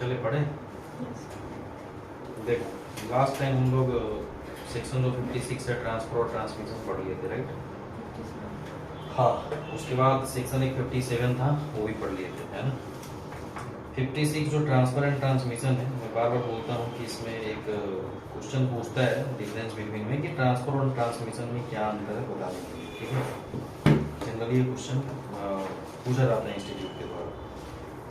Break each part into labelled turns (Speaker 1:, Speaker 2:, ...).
Speaker 1: चले पढ़े। देखो लास्ट टाइम हम लोग सेक्शन 256 है ट्रांसफर और ट्रांसमिशन पढ़ लिए थे, राइट। हाँ, उसके बाद सेक्शन 157 था, वो भी पढ़ लिए थे, है ना। 56 जो ट्रांसफर एंड ट्रांसमिशन है, मैं बार बार बोलता हूँ कि इसमें एक क्वेश्चन पूछता है डिफरेंस बिटवीन में कि ट्रांसफर और ट्रांसमिशन में क्या अंतर है बताने के लिए, ठीक है। जनरली ये क्वेश्चन पूछा जाता है इंस्टीट्यूट के द्वारा,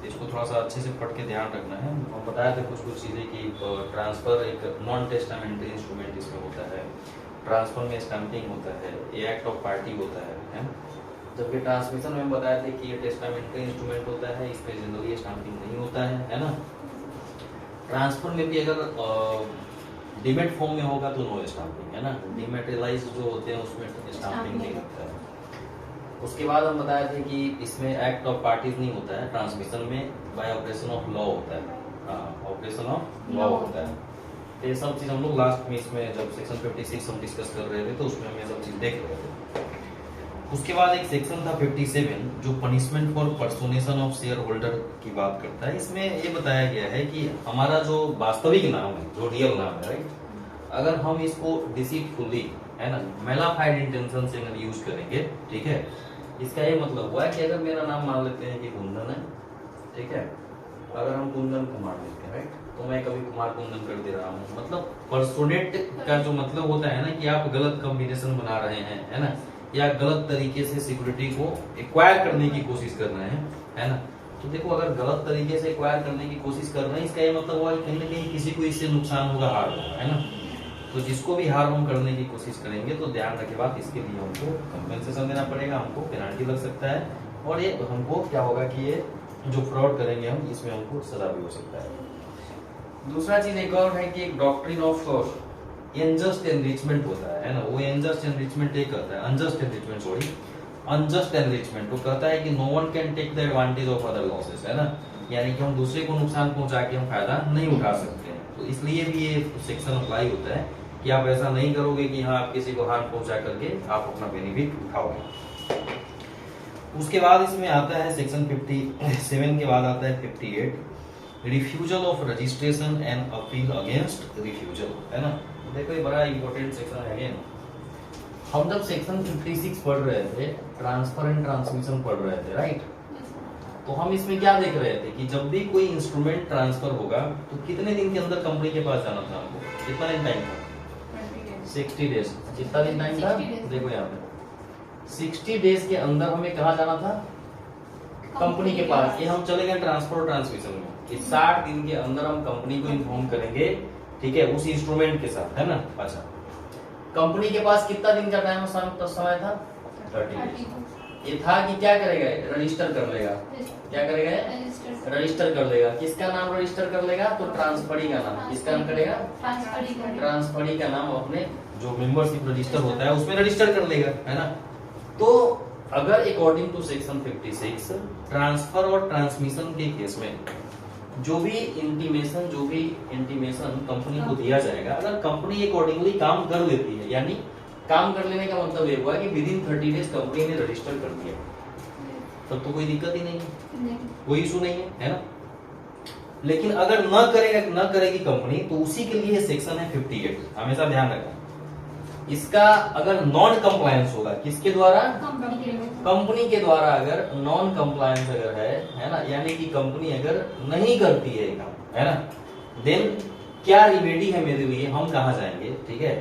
Speaker 1: इसको थोड़ा सा अच्छे से पढ़ के ध्यान रखना है। हम बताया था कुछ चीज़ें कि ट्रांसफर एक नॉन टेस्टामेंट्री इंस्ट्रूमेंट इसमें होता है, ट्रांसफर में स्टैंपिंग होता है, ये एक्ट ऑफ पार्टी होता है। जबकि ट्रांसमिशन में हम बताया था कि ये टेस्टामेंट्री इंस्ट्रूमेंट होता है, इसमें जनरली स्टैंपिंग नहीं होता है ना। ट्रांसफर में भी अगर डिमेट फॉर्म में होगा तो नो स्टैंपिंग, है ना। डिमेटेरियलाइज जो होते हैं उसमें स्टैंपिंग नहीं लगता है। उसके बाद हम बताए थे कि इसमें एक्ट ऑफ पार्टीज नहीं होता है, ट्रांसमिशन में बाय ऑपरेशन ऑफ लॉ होता है। हाँ, ऑपरेशन ऑफ लॉ होता है। तो ये सब चीज हम लोग लास्ट में इसमें जब सेक्शन 56 हम डिस्कस कर रहे थे तो उसमें हम ये सब चीज देख रहे थे। उसके बाद एक सेक्शन था 57 जो punishment for personation of shareholder की बात करता है। इसमें ये बताया गया है कि हमारा जो वास्तविक नाम है, जो रियल नाम है, राइट, अगर हम इसको डिसीटफुली, है ना, मेलाफाइड इंटेंशन से अगर यूज करेंगे, ठीक है, इसका ये मतलब हुआ है कि अगर मेरा नाम मान लेते हैं कि कुंदन है, ठीक है, अगर हम कुंदन कुमार लेते हैं, राइट, तो मैं कभी कुमार कुंदन कर दे रहा हूँ, मतलब पर्सोनेट का जो मतलब होता है ना कि आप गलत कॉम्बिनेशन बना रहे हैं, है ना, या गलत तरीके से सिक्योरिटी को एक्वायर करने की कोशिश कर रहे हैं, है ना। तो देखो अगर गलत तरीके से एक्वायर करने की कोशिश कर रहे हैं, इसका ये मतलब हुआ कहीं ना कहीं किसी को इससे नुकसान होगा, हार्म होगा, है ना। तो जिसको भी हार्म करने की कोशिश करेंगे तो ध्यान रखे बात, इसके लिए हमको कंपेंसेशन देना पड़ेगा, हमको पेनल्टी लग सकता है, और ये हमको क्या होगा कि ये जो फ्रॉड करेंगे हम, इसमें हमको सजा भी हो सकता है। दूसरा चीज एक और है कि एक डॉक्ट्रिन ऑफ अनजस्ट एनरिचमेंट होता है ना। वो अनजस्ट एनरिचमेंट एक कहता है, unjust enrichment, sorry, unjust enrichment वो कहता है कि no one can take the advantage of other losses, है ना, यानी कि हम दूसरे को नुकसान पहुंचा के हम फायदा नहीं उठा सकते हैं। तो इसलिए भी ये सेक्शन अप्लाई होता है कि आप ऐसा नहीं करोगे कि हाँ आप किसी को हार्म पहुंचा करके आप अपना बेनिफिट उठाओगे। उसके बाद इसमें आता है सेक्शन 57 के बाद आता है 58, refusal of registration and appeal against refusal, है ना। देखो ये बड़ा इंपॉर्टेंट सेक्शन है। अगेन हम जब सेक्शन 56 पढ़ रहे थे, ट्रांसफर एंड ट्रांसमिशन पढ़ रहे थे, राइट, तो हम इसमें क्या देख रहे थे कि जब भी कोई इंस्ट्रूमेंट ट्रांसफर होगा तो कितने दिन के अंदर कंपनी के पास जाना था हमको, कितना दिन टाइम था, 60 डेज। कितना दिन टाइम था, देखो यहाँ पे 60 डेज के अंदर हमें कहा जाना था, कंपनी के पास। ये हम चले गए ट्रांसफर और ट्रांसमिशन में कि 60 दिन के अंदर हम कंपनी को इन्फॉर्म करेंगे, ठीक है, उस इंस्ट्रूमेंट के साथ, है ना। अच्छा, कंपनी के पास कितना दिन का टाइम समय था, 30 डेज। ये था कि क्या करेगा, रजिस्टर कर लेगा, क्या करेगा, रजिस्टर कर लेगा। किसका नाम रजिस्टर कर लेगा, तो ट्रांसफरी का नाम। किसका नाम करेगा, ट्रांसफरी का नाम अपने जो मेंबरशिप रजिस्टर होता है उसमें रजिस्टर कर लेगा, है ना। तो अगर अकॉर्डिंग टू सेक्शन 56 ट्रांसफर और ट्रांसमिशन के केस में जो भी इंटीमेशन कंपनी को दिया जाएगा, अगर कंपनी अकॉर्डिंगली काम कर लेती है, यानी काम कर लेने का मतलब ये हुआ कि विद इन 30 डेज कंपनी ने रजिस्टर कर दिया, तब तो कोई दिक्कत ही नहीं है, कोई इशू नहीं है ना। लेकिन अगर न करेगी कंपनी तो उसी के लिए सेक्शन है 58, हमेशा ध्यान रखना। इसका अगर नॉन कंप्लायंस होगा, किसके द्वारा, कंपनी के द्वारा, अगर नॉन कंप्लायंस अगर है ना, यानी कि कंपनी अगर नहीं करती है काम, है ना, देन क्या रिमेडी है मेरे लिए, हम कहा जाएंगे, ठीक है।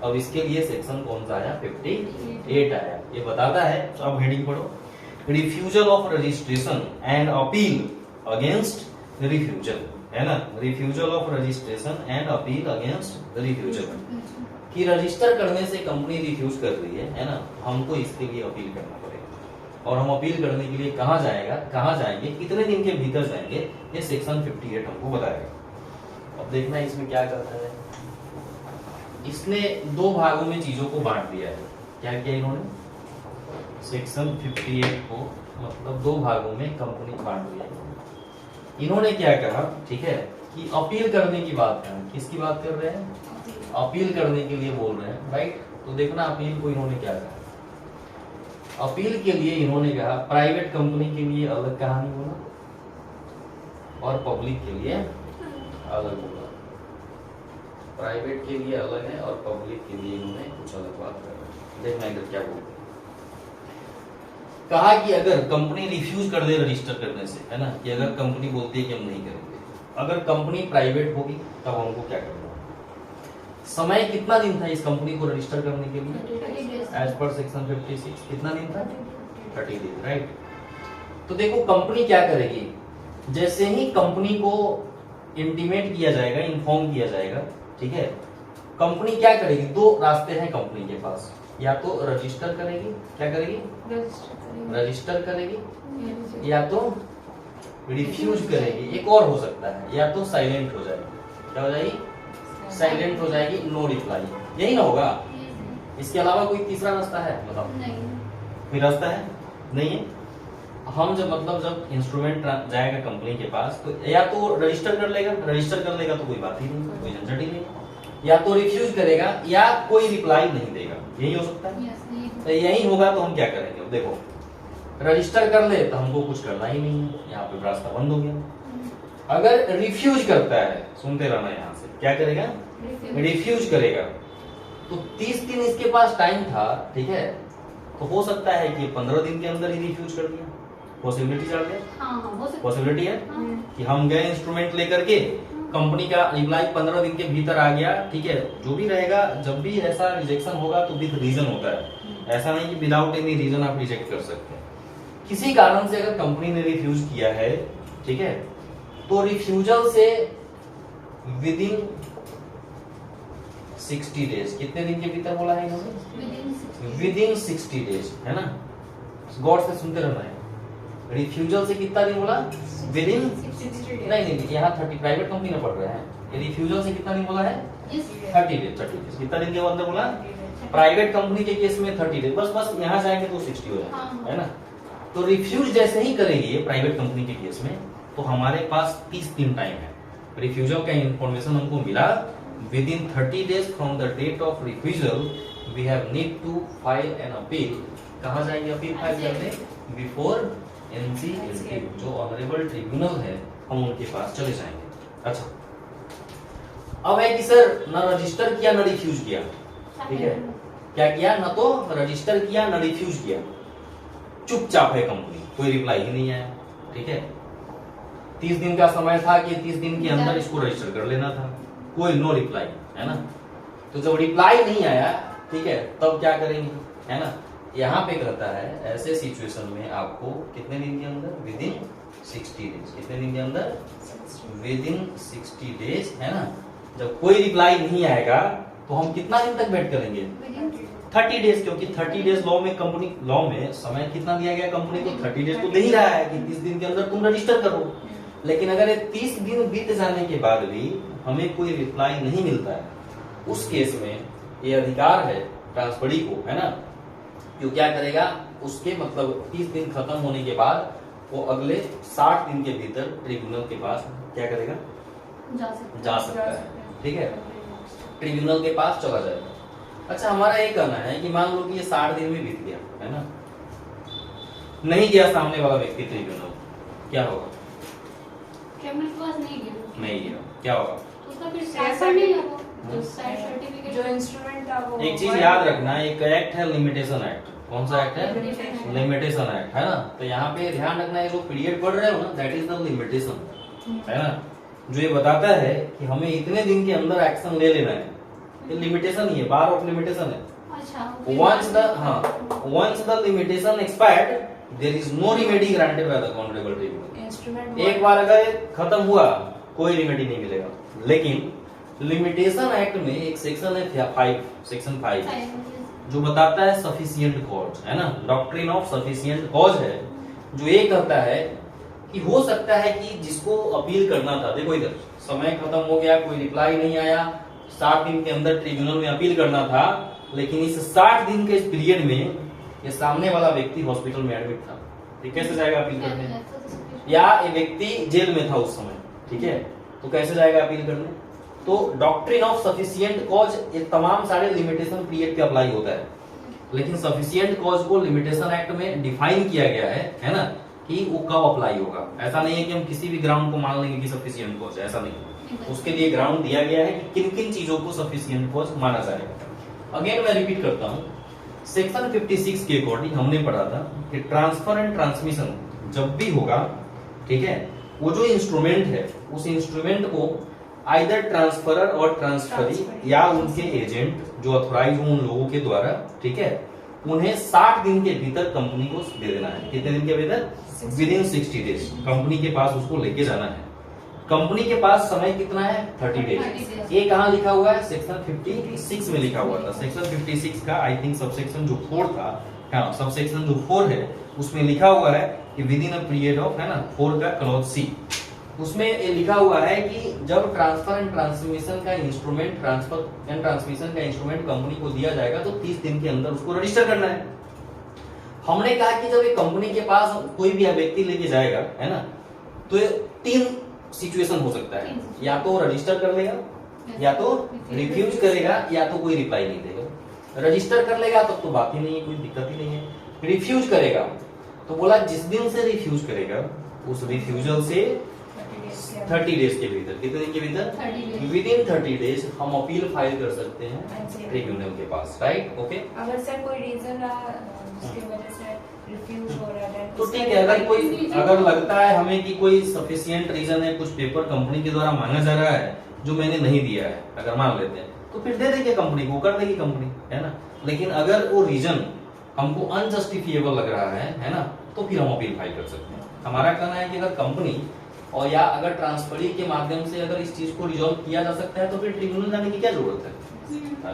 Speaker 1: अब इसके लिए सेक्शन कौन सा आया, 58 आया, ये बताता है। तो अब हेडिंग पढ़ो, refusal of registration and appeal against refusal, है ना, refusal of registration and appeal against refusal, कि रजिस्टर करने से कंपनी रिफ्यूज कर रही है ना, हमको इसके लिए अपील करना पड़ेगा। और हम अपील करने के लिए कहाँ जाएंगे, कितने दिन के भीतर जाएंगे, ये सेक्शन 58 हमको बताएगा। अब देखना इसमें क्या करता है, इसने दो भागों में चीजों को बांट दिया है। क्या किया इन्होंने, सेक्शन 58 को मतलब दो भागों में कंपनी बांट दिया है। इन्होंने क्या कहा, ठीक है, कि अपील करने की बात करें, किसकी बात कर रहे हैं, अपील करने के लिए बोल रहे हैं, राइट। तो देखना अपील को इन्होंने क्या कहा, अपील के लिए इन्होंने कहा प्राइवेट कंपनी के लिए अलग कहानी बोला, और पब्लिक के लिए अलग होगा। प्राइवेट के लिए अलग है और पब्लिक के लिए इन्होंने कुछ अलग बात कर रहे हैं। देखना इधर क्या बोलते हैं। कहा कि अगर कंपनी रिफ्यूज कर दे रजिस्टर करने से, है ना, कि अगर कंपनी बोलती है कि हम नहीं करेंगे, अगर कंपनी प्राइवेट होगी तब हमको क्या करना है? समय कितना दिन था इस कंपनी को रजिस्टर करने के लिए? एज पर सेक्शन 56 कितना दिन था? 30 दिन, राइट। तो देखो कंपनी क्या करेगी, जैसे ही कंपनी को इंटीमेट किया जाएगा, इन्फॉर्म किया जाएगा, ठीक है, कंपनी क्या करेगी? दो रास्ते हैं कंपनी के पास, या तो रजिस्टर करेगी, क्या करेगी? रजिस्टर करेगी, या तो रिफ्यूज करेगी। एक और हो सकता है, या तो साइलेंट हो जाएगी। क्या हो जाएगी? साइलेंट हो जाएगी, नो रिप्लाई। यही ना होगा? इसके अलावा कोई तीसरा रास्ता है? बताओ। कोई रास्ता है? नहीं है। हम जब इंस्ट्रूमेंट जाएगा कंपनी के पास, तो या तो रजिस्टर कर लेगा, रजिस्टर कर लेगा तो कोई बात ही नहीं, कोई झंझट ही नहीं, या तो रिफ्यूज करेगा या कोई रिप्लाई नहीं देगा। यही हो सकता है। तो यही होगा तो हम क्या करेंगे? अब देखो, रजिस्टर कर ले तो हमको कुछ करना ही नहीं है, यहाँ पे रास्ता बंद हो गया। अगर रिफ्यूज करता है, सुनते रहना यहाँ से, क्या करेगा? रिफ्यूज करेगा। तो 30 दिन इसके पास टाइम था, ठीक है, तो हो सकता है कि 15 दिन के अंदर ही रिफ्यूज कर दिया। पॉसिबिलिटी चल गया, पॉसिबिलिटी है कि हम गए इंस्ट्रूमेंट लेकर के, कंपनी का रिप्लाई 15 दिन के भीतर आ गया, ठीक है। जो भी रहेगा, जब भी ऐसा रिजेक्शन होगा तो विद रीजन होता है, ऐसा नहीं कि विदाउट एनी रीजन आप रिजेक्ट कर सकते हैं। किसी कारण से अगर कंपनी ने रिफ्यूज किया है, ठीक है, तो रिफ्यूजल से विद इन 60 डेज, कितने दिन के भीतर बोला है इन्होंने? विद इन 60 डेज, है ना। गौर से सुनते रहना है। रिफ्यूजल से कितना दिन बोला? विद इन 60 नहीं, यहाँ 30, प्राइवेट कंपनी में पढ़ रहे हैं। रिफ्यूजल से कितना दिन बोला है? 30 डेज। 30 डेज कितना दिन के अंदर बोला? प्राइवेट कंपनी के केस में 30 डेज। बस यहाँ जाएंगे तो 60 हो जाएगा, है ना। तो रिफ्यूज जैसे ही करेंगे प्राइवेट कंपनी के केस में, तो हमारे पास 30 दिन टाइम है। रिफ्यूजल का इंफॉर्मेशन हमको मिला, within 30 days from the date of refusal we have need to file an appeal. कहाँ जाएंगे अपील फाइल करने? बिफोर NCLT, जो ऑनरेबल ट्रिब्यूनल है, हम उनके पास चले जाएंगे। अच्छा, अब है कि सर ना रजिस्टर किया ना रिफ्यूज किया, ठीक है। क्या किया? ना तो रजिस्टर किया ना रिफ्यूज किया, चुपचाप है कंपनी, कोई रिप्लाई ही नहीं आया, ठीक है। 30 दिन का समय था कि 30 दिन के अंदर इसको रजिस्टर कर लेना था, कोई नो रिप्लाई, है ना। तो जब रिप्लाई नहीं आया, ठीक है, तब क्या करेंगे, है ना। यहाँ पे कहता है ऐसे सिचुएशन में आपको कितने दिन के अंदर? With in 60 days. कितने दिन के अंदर? विद इन 60 डेज, है ना। जब कोई रिप्लाई नहीं आएगा तो हम कितना दिन तक वेट करेंगे? 30 डेज, क्योंकि 30 डेज लॉ में, कंपनी लॉ में समय कितना दिया गया कंपनी को? 30 डेज तो दे ही रहा है कि 30 दिन के अंदर तुम रजिस्टर करो। लेकिन अगर ये 30 दिन बीत जाने के बाद भी हमें कोई रिप्लाई नहीं मिलता है, उस केस में ये अधिकार है ट्रांसफरी को, है ना, जो क्या करेगा, उसके मतलब 30 दिन खत्म होने के बाद वो अगले 60 दिन के भीतर ट्रिब्यूनल के पास क्या करेगा? जा सकता है, ठीक है, ट्रिब्यूनल के पास चला जाएगा। अच्छा, हमारा ये कहना है कि मान लो कि ये 60 दिन में बीत गया, है ना, नहीं गया सामने वाला व्यक्ति ट्रिब्यूनल, क्या होगा? नहीं गया, क्या होगा?
Speaker 2: जो इंस्ट्रूमेंट था वो,
Speaker 1: एक चीज याद रखना, एक एक्ट है लिमिटेशन एक्ट। कौन सा एक्ट है? लिमिटेशन एक्ट, है ना। तो यहाँ पे ध्यान रखना है, जो पीरियड पढ़ रहे हो ना, दैट इज द लिमिटेशन, है ना, जो ये बताता है कि हमें इतने दिन के अंदर एक्शन ले लेना है। ये लिमिटेशन ही है, बार ऑफ लिमिटेशन है। Once the limitation expired there is no remedy granted by the honourable tribunal. एक बार अगर खत्म हुआ, कोई रेमेडी नहीं मिलेगा। लेकिन लिमिटेशन एक्ट में एक सेक्शन है 5, सेक्शन 5, जो बताता है सफिशिएंट कॉज, है ना, डॉक्ट्रिन ऑफ सफिशिएंट कॉज है, जो ये कहता है कि हो सकता है कि जिसको अपील करना था, देखो इधर समय खत्म हो गया, कोई रिप्लाई नहीं आया, 60 दिन के अंदर ट्रिब्यूनल में अपील करना था, लेकिन इस 60 दिन के इस पीरियड में ये सामने वाला व्यक्ति हॉस्पिटल में एडमिट था, ठीक, कैसे जाएगा अपील करने? या ये व्यक्ति जेल में था उस समय, ठीक है, तो कैसे जाएगा अपील करने? तो डॉक्ट्रिन ऑफ सफिशिएंट कॉज ये तमाम सारे लिमिटेशन पीरियड पे अप्लाई होता है, लेकिन सफिशिएंट कॉज को लिमिटेशन एक्ट में डिफाइन किया गया है ना, कि वो कब अप्लाई होगा। ऐसा नहीं है कि हम किसी भी ग्राउंड को मान लेंगे कि सफिशिएंट कॉज है, ऐसा नहीं। उसके लिए ग्राउंड दिया गया है कि किन किन चीजों को सफिशिएंट कॉज माना जाएगा। अगेन मैं रिपीट करता हूँ, सेक्शन 56 के अकॉर्डिंग हमने पढ़ा था कि ट्रांसफर एंड ट्रांसमिशन जब भी होगा, ठीक है, वो जो इंस्ट्रूमेंट है उस इंस्ट्रूमेंट को आइदर ट्रांसफरर और ट्रांसफरी या उनके एजेंट जो अथोराइज हो उन लोगों के द्वारा, ठीक है, उन्हें 60 दिन के भीतर कंपनी को दे देना है। कितने दिन के भीतर? विदिन 60 डेज कंपनी के पास उसको लेके जाना है। कंपनी के पास समय कितना है? 30 डेज। ये कहाँ लिखा हुआ है? सेक्शन 56 में लिखा हुआ था। सेक्शन 56 का आई थिंक सबसेक्शन जो 4 था, हाँ सबसेक्शन जो 4 है उसमें लिखा हुआ है कि with in a period of, है ना, 4 का क्लॉज सी, उसमें ये लिखा हुआ है कि जब ट्रांसफर एंड ट्रांसमिशन का इंस्ट्रूमेंट, ट्रांसफर एंड ट्रांसमिशन का इंस्ट्रूमेंट कंपनी को दिया जाएगा तो 30 दिन के अंदर उसको रजिस्टर करना है। हमने कहा कि जब ये कंपनी के पास कोई भी व्यक्ति लेके जाएगा, है ना, तो ये 3 सिचुएशन हो सकता है, या तो रजिस्टर कर लेगा, या तो रिफ्यूज करेगा, या तो कोई रिप्लाई नहीं देगा। रजिस्टर कर लेगा तब तो बात ही नहीं है, कोई दिक्कत ही नहीं है। रिफ्यूज करेगा तो बोला जिस दिन से रिफ्यूज करेगा उस रिफ्यूजल से 30 डेज के भीतर, कितने दिन के भीतर? विद इन 30 डेज हम अपील फाइल कर सकते हैं ट्रिब्यूनल के पास, राइट? ओके।
Speaker 2: अगर सर कोई रीजन रहा जिसकी वजह से रिफ्यूज हो रहा है
Speaker 1: तो ठीक है, अगर लगता है हमें कि कोई सफिशिएंट रीजन है, कुछ पेपर कंपनी के द्वारा मांगा जा रहा है जो मैंने नहीं दिया है, अगर मान लेते हैं तो फिर दे देंगे कंपनी को, कर देगी कंपनी, है ना। लेकिन अगर वो रीजन हमको अनजस्टिफिएबल लग रहा है ना, तो फिर हम अपील फाइल कर सकते हैं। हमारा कहना है कि अगर कंपनी और या अगर ट्रांसफरी के माध्यम से अगर इस चीज को रिजॉल्व किया जा सकता है तो फिर ट्रिब्यूनल जाने की क्या जरूरत है?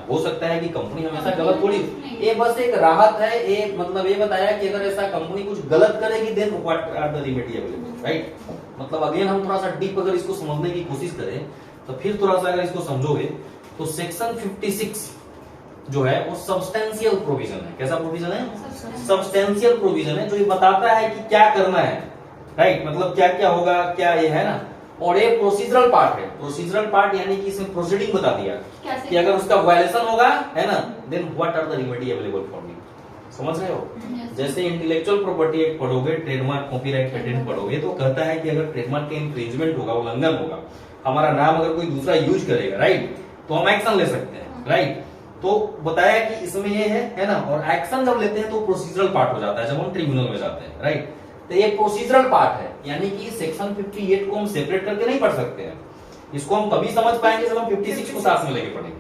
Speaker 1: हो सकता है कि कंपनी हमेशा गलत थोड़ी, ये बस एक राहत है, ये मतलब ये बताया कि अगर ऐसा कंपनी कुछ गलत करेगी then what are the remedy available, right? मतलब अगेन हम थोड़ा सा डीप अगर इसको समझने की कोशिश करें तो फिर थोड़ा सा अगर इसको समझोगे तो सेक्शन 56 जो है वो सब्सटेंशियल प्रोविजन है। कैसा प्रोविजन है? सब्सटेंशियल प्रोविजन है, जो ये बताता है कि क्या करना है, राइट? मतलब क्या क्या होगा, क्या ये है ना। और ये प्रोसीजरल पार्ट है। प्रोसीजरल पार्ट यानी कि इसमें प्रोसीडिंग बता दिया कि अगर उसका वायलेशन होगा, है ना, then what are the remedy available for me. समझ रहे हो? जैसे इंटेलेक्चुअल प्रॉपर्टी एक्ट पढ़ोगे, ट्रेडमार्क, कॉपीराइट, पेटेंट पढ़ोगे तो कहता है कि अगर ट्रेडमार्क का इंफ्रिंजमेंट होगा, उल्लंघन होगा, हमारा नाम अगर कोई दूसरा यूज करेगा, राइट, तो हम एक्शन ले सकते हैं, राइट। तो बताया कि इसमें ये है ना। और एक्शन जब लेते हैं तो प्रोसीजरल पार्ट हो जाता है जब हम ट्रिब्यूनल में जाते हैं, राइट। तो ये प्रोसीजरल पार्ट है, यानी कि सेक्शन 58 को हम सेपरेट करके नहीं पढ़ सकते हैं। इसको हम तभी समझ पाएंगे जब हम 56 को साथ में लेके पढ़ेंगे,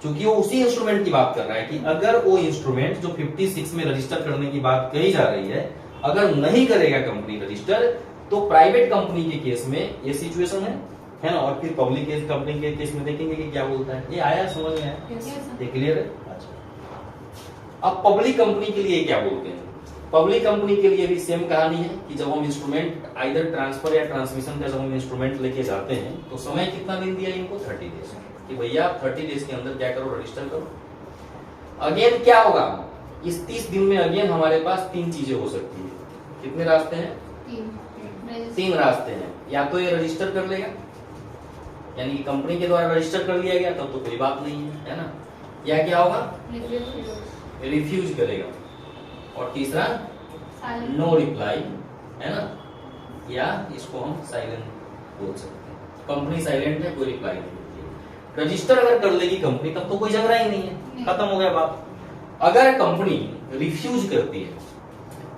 Speaker 1: क्योंकि वो उसी इंस्ट्रूमेंट की बात कर रहा है कि अगर वो इंस्ट्रूमेंट जो 56 में रजिस्टर करने की बात कही जा रही है, अगर नहीं करेगा कंपनी रजिस्टर, तो प्राइवेट कंपनी के केस में ये सिचुएशन है ना। और फिर पब्लिक केस कंपनी के केस में देखेंगे कि क्या बोलता है। ये आया, समझ में आया? ये क्लियर है? अच्छा, अब पब्लिक कंपनी के लिए क्या बोलते हैं? पब्लिक कंपनी के लिए भी सेम कहानी है कि जब हम इंस्ट्रूमेंट आइदर ट्रांसफर या ट्रांसमिशन का जब हम इंस्ट्रूमेंट लेके जाते हैं तो समय कितना दिन दिया इनको? 30 डेज, कि भैया 30 डेज के अंदर क्या करो, रजिस्टर करो। अगेन क्या होगा इस 30 दिन में? अगेन हमारे पास 3 चीजें हो सकती है। कितने रास्ते हैं? 3 रास्ते हैं। या तो ये रजिस्टर कर लेगा, यानी कि कंपनी के द्वारा रजिस्टर कर लिया गया तब तो कोई बात नहीं है ना। या क्या होगा? रिफ्यूज करेगा। और तीसरा नो रिप्लाई, है ना, या इसको हम साइलेंट बोल सकते हैं। कंपनी साइलेंट है, कोई रिप्लाई नहीं देती है। रजिस्टर अगर कर लेगी कंपनी तब तो कोई झगड़ा ही नहीं है, खत्म हो गया बात। अगर कंपनी रिफ्यूज करती है,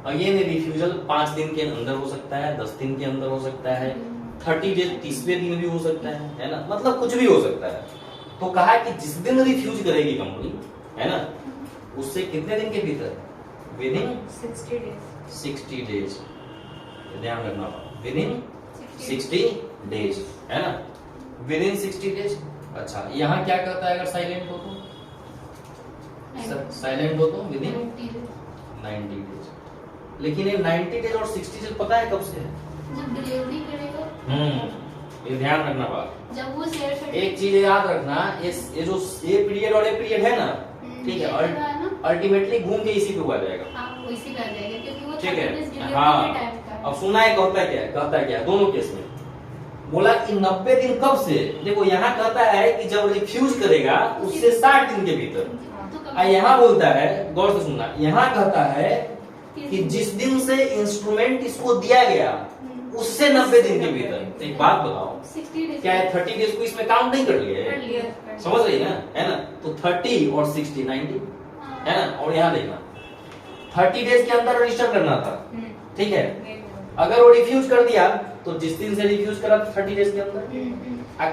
Speaker 1: अगेन ये रिफ्यूजल 5 दिन के अंदर हो सकता है, 10 दिन के अंदर हो सकता है, 30 डेज 30वें दिन भी हो सकता है ना, मतलब कुछ भी हो सकता है। तो कहा कि जिस दिन रिफ्यूज करेगी कंपनी, है ना, उससे कितने दिन के भीतर? With in 60 days. ध्यान रखना, विद इन 60 डेज, है ना, विद इन 60 डेज। अच्छा, यहाँ क्या कहता है? अगर साइलेंट हो तो विद इन 90 डेज। लेकिन ये 90 डेज और 60 डेज पता है कब से है?
Speaker 2: जब डिलीवरी करेगा।
Speaker 1: ये ध्यान रखना बात।
Speaker 2: जब वो शेयर करेगा।
Speaker 1: एक चीज याद रखना, ये जो ये पीरियड और ये पीरियड है ना, ठीक है, अल्टीमेटली घूम के इसी पे हुआ जाएगा।
Speaker 2: हाँ, वो इसी पे आ जाएगा क्योंकि वो
Speaker 1: ठीक है।
Speaker 2: 30 डेज डिलीवरी
Speaker 1: हाँ,
Speaker 2: के टाइम का।
Speaker 1: अब सुना है कहता क्या है दोनों केस में? बोला कि 90 दिन कब से? देखो यहाँ कहता है कि जब रिफ्यूज करेगा उससे 60 दिन के भीतर। यहाँ बोलता है, गौर से सुनना, यहाँ कहता है कि जिस दिन से इंस्ट्रूमेंट इसको दिया गया उससे 90 दिन के भीतर। एक बात बताओ,
Speaker 2: 60 days
Speaker 1: क्या है 30 डेज को इसमें काउंट नहीं कर लिया
Speaker 2: कर
Speaker 1: है?
Speaker 2: लिया।
Speaker 1: समझ रही है ना? तो 30 और 60 90 है ना। और यहाँ देखना 30 डेज के अंदर रजिस्टर करना था, ठीक है। अगर वो रिफ्यूज कर दिया तो जिस दिन से रिफ्यूज करा तो 30 डेज के अंदर।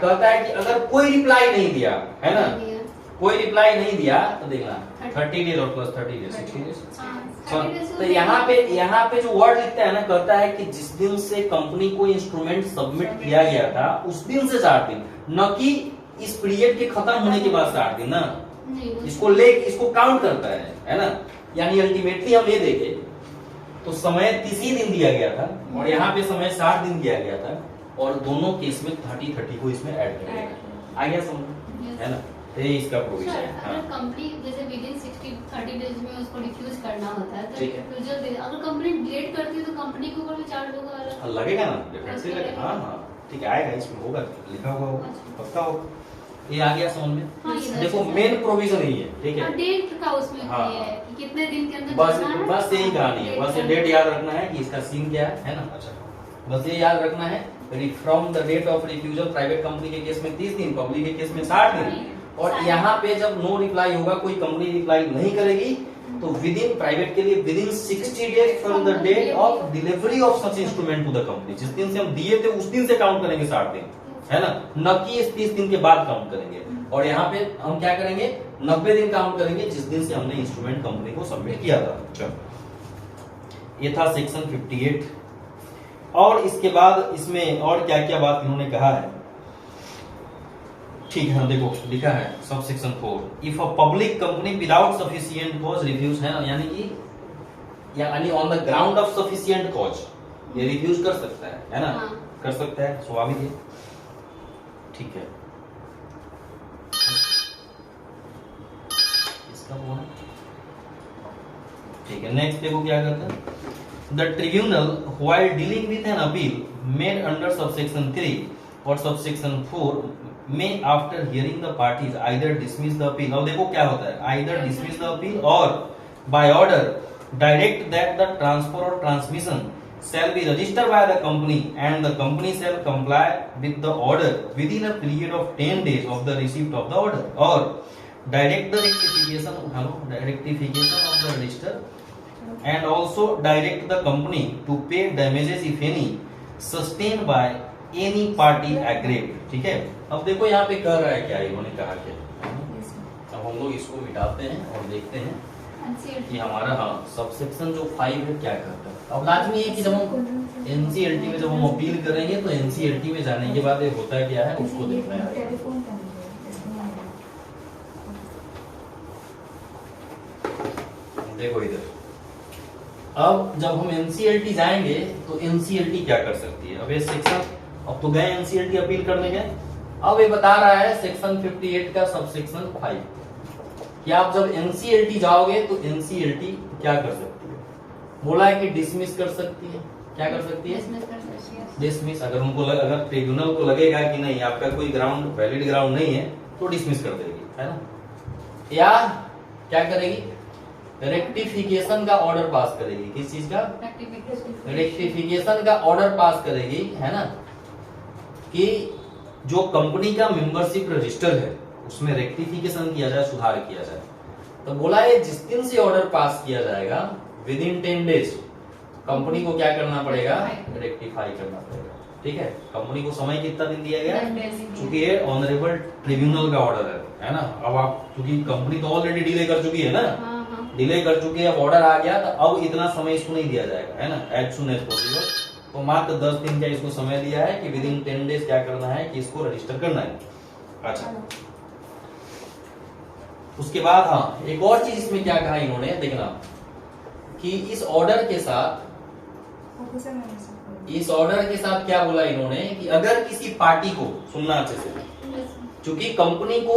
Speaker 1: कहता है कि अगर कोई रिप्लाई नहीं दिया, है ना, कोई रिप्लाई नहीं दिया तो देखना 30 डेज और प्लस 30 डेज 60 डेज। तो यहाँ पे जो वर्ड लिखता है ना, कहता है कि जिस दिन से कंपनी को इंस्ट्रूमेंट सबमिट किया गया था उस दिन से 60 दिन, न कि इस पीरियड के खत्म होने के बाद 60 दिन ना। इसको काउंट करता है ना। यानी अल्टीमेटली हम ये देखें तो समय 30 ही दिन दिया गया था और यहाँ पे समय 60 दिन दिया गया था, और दोनों केस में 30 को इसमें ऐड कर दिया। आ गया समझ, है ना। ये इसका प्रोविजन है।
Speaker 3: अगर कंपनी जैसे विद इन 30 डेज में उसको रिफ्यूज करना होता है तो रिफ्यूजल दे, अगर कंपनी डिलीट करती है तो कंपनी के ऊपर भी चार्ज होगा,
Speaker 1: लगेगा ना, डेफिनेटली लगेगा। हाँ, ठीक है, आएगा, इसमें होगा, लिखा हुआ होगा, पक्का होगा। ये आ गया समझ में।
Speaker 3: हाँ,
Speaker 1: देखो मेन प्रोविजन ही है, ठीक है।
Speaker 3: डेट का उसमें
Speaker 1: हाँ,
Speaker 3: ये है कि कितने दिन के अंदर
Speaker 1: बस यही कहानी है। बस ये डेट याद रखना है कि इसका सीन क्या है ना। अच्छा, बस ये याद रखना है, from the date of refusal. Private company के केस में 30 दिन, पब्लिक के केस में 60 दिन। और यहाँ पे जब नो रिप्लाई होगा, कोई कंपनी रिप्लाई नहीं करेगी, तो विद इन प्राइवेट के लिए within 60 days from the date of delivery of such instrument to the company. जिस दिन से हम दिए थे उस दिन से काउंट करेंगे 60 दिन, है ना, न कि इस 30 दिन के बाद काउंट करेंगे। और यहाँ पे हम क्या करेंगे, 90 दिन काउंट करेंगे जिस दिन से हमने इंस्ट्रूमेंट कंपनी को सबमिट किया था। चलो, ये था सेक्शन 58। और इसके बाद इसमें और क्या क्या बात इन्होंने कहा है, ठीक है। देखो लिखा है subsection 4, if a public company without sufficient cause refuse, है ना, यानी on the ground of sufficient cause ये रिफ्यूज कर सकता है ना।
Speaker 3: हाँ।
Speaker 1: कर सकता है, स्वाभाविक है, ठीक है। इसका वो है, ठीक है। नेक्स्ट देखो क्या करता है, the tribunal while dealing with an appeal made under subsection 3 और सबसेक्शन 4 में after hearing the parties either dismiss the appeal. अब देखो क्या होता है, आइदर डिसमिस द अपील और by order direct that the transfer और transmission shall be registered by the company and the company shall comply with the order within a period of 10 days of the receipt of the order, or direct the rectification of the register and also direct the company to pay damages if any sustained by any party aggrieved। ठीक है। अब देखो यहाँ पे कह रहा है क्या, इन्होंने कहा क्या। अब हम लोग इसको मिटाते हैं और देखते हैं कि हमारा सबसेक्शन जो 5 है क्या करता है। अब लाजमी है कि जब हम एनसीएलटी में जब हम अपील करेंगे तो एनसीएलटी में जाने के बाद होता क्या है उसको देखना है। देखो इधर, अब जब हम एनसीएलटी जाएंगे तो एनसीएलटी क्या कर सकती है। अब ये सेक्शन, अब तो गए एनसीएलटी अपील करने गए, अब ये बता रहा है सेक्शन 58 का सबसेक्शन 5 कि आप जब एनसीएलटी जाओगे तो एनसीएलटी क्या कर सकती है। बोला है कि डिसमिस कर सकती है। क्या कर सकती है, डिसमिस। अगर उनको अगर ट्रिब्यूनल को लगेगा कि नहीं आपका कोई ग्राउंड वैलिड ग्राउंड नहीं है तो डिसमिस कर देगी, है ना। या क्या करेगी, रेक्टिफिकेशन का ऑर्डर पास करेगी। किस चीज का, रेक्टिफिकेशन का ऑर्डर पास करेगी, है ना, कि जो कंपनी का मेंबरशिप रजिस्टर है उसमें रेक्टिफिकेशन किया जाए, सुधार किया जाए। तो बोला है जिस दिन से ऑर्डर पास किया जाएगा विद इन 10 डेज कंपनी को क्या करना पड़ेगा, रेक्टिफाई करना पड़ेगा। ठीक है। कंपनी को समय कितना दिन दिया गया, क्योंकि ये ऑनरेबल ट्रिब्यूनल का ऑर्डर है ना। अब आप क्योंकि कंपनी तो ऑलरेडी डिले कर चुकी है ना, डिले कर चुकी है, अब ऑर्डर आ गया तो अब इतना समय इसको नहीं दिया जाएगा, है ना, एज सुन एज पॉसिबल। तो मात्र 10 दिन का इसको समय दिया है कि विद इन 10 डेज क्या करना है कि इसको रजिस्टर करना है। अच्छा, उसके बाद एक और चीज इसमें क्या कहा इन्होंने, देखना कि इस ऑर्डर के साथ क्या बोला इन्होंने कि अगर किसी पार्टी को, सुनना अच्छे से, क्योंकि कंपनी को